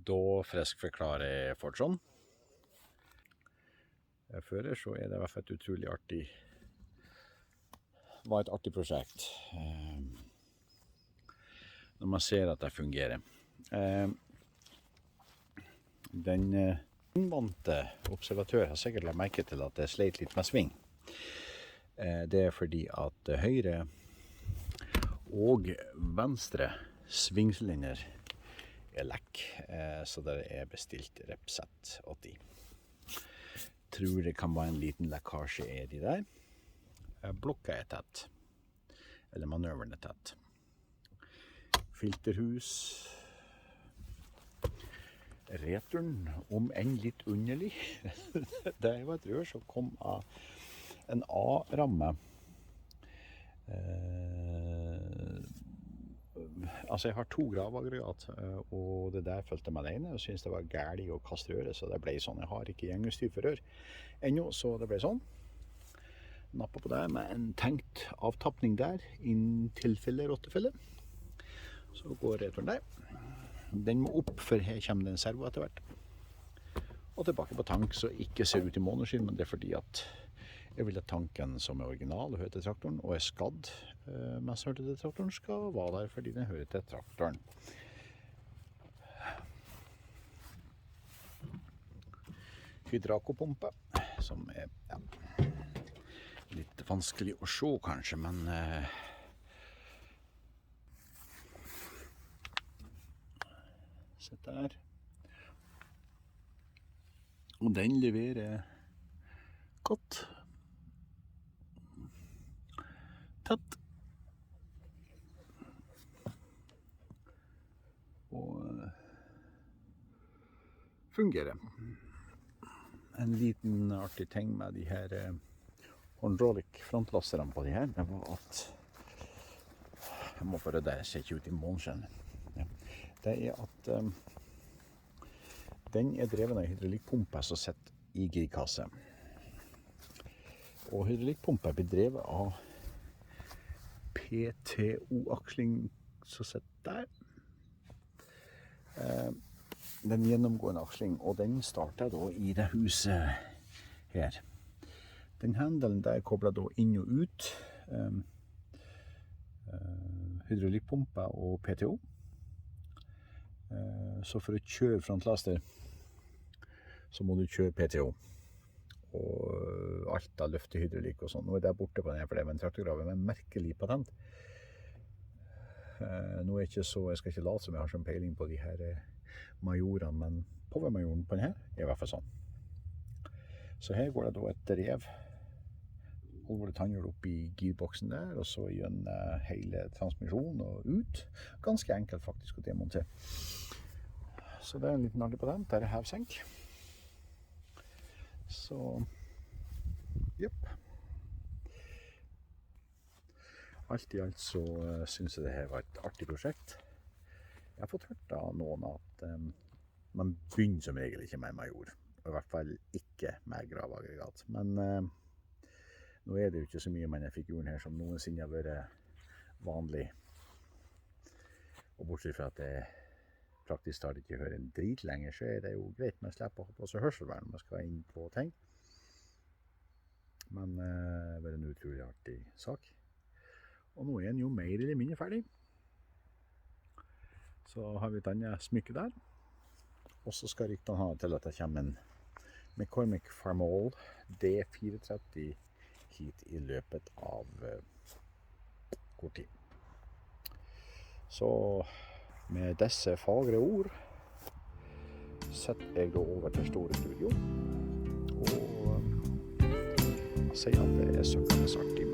Da friskforklarer jeg Fortson. Før så det I hvert fall et utrolig artig, var et artig prosjekt. Når man ser at det fungerer. Den innvante observatør har sikkert lagt merke til at det sleit litt med sving. Det fordi at høyre og venstre svingsylinder lekk, så det bestilt repsett 80. Tror det kan være en liten lekkasje de der. Blokka tett, eller manøveren tett. Filterhus. Returen, om enn litt underlig. Det var et rør som kom av en A-ramme. Altså jeg har 2 gravaggregat, og det der følte meg alene, og synes det var gærlig å kaste røret, så det ble sånn. Jeg har ikke gjennomstyr for rør ennå, så det ble sånn. Nappet på det med en tenkt avtappning der, inn tilfelle rottefelle. Så går returen der. Den må opp, for her kommer det en servo etter hvert. Og tilbake på tank, så ikke ser ut I måneskinn, men det fordi at jeg vil at tanken som original og hører til traktoren, og skadd mens hører til traktoren, skal være der fordi den hører til traktoren. Hydrakopumpe, som ja, litt vanskelig å se kanskje, men sett der. Og den leverer godt. Tett. Og fungerer. En liten artig ting med de her hydraulic frontlasterne på de her, det var at jeg må bare det ser ikke ut I måneskinn. Ja. Det at den dreven av hydraulikkpumpe som sitter I girkasse. Og hydraulikkpumpe blir drevet av PTO-aksling som sitter der. Den gjennomgående aksling, og den starter da I det huset her. Den handelen der kobler da inn og ut hydraulikkpumpe og PTO. Så for å kjøre frontlaster så må du kjøre PTO og alt av løftehydraulikk og sånn. Nå det borte på den her, for det en traktorgrave med en merkelig patent. Nå ikke så, jeg skal ikke late som jeg har sånn peiling på de her majorene, men powermajoren på den her I hvert fall sånn. Så her går det da et rev, alvorlig tannhjul opp I girboksen der, og så gjennom hele transmisjonen og ut. Ganske enkelt faktisk å demontere. Så det en liten artig patent, der hevsenk. Så, jepp. Alt I alt så synes jeg det her var et artig prosjekt. Jeg har fått hørt av noen at man begynner som regel ikke med major. I hvert fall ikke med gravaggregat. Men nå det jo ikke så mye med denne figuren her som noensinne har vært vanlig. Og bortsett fra at det praktisk talt ikke hører en drit lenger, så det jo greit med å slippe å ha på seg hørselvern når man skal inn på ting. Men det var en utrolig artig sak. Og nå den jo mer eller mindre ferdig. Så har vi et annet smykke der. Og så skal ryktene ha til at det kommer en McCormick Farmall D430 hit I løpet av kort tid. Så med disse fagre ord setter jeg da over til store studio og sier at det søkkende artig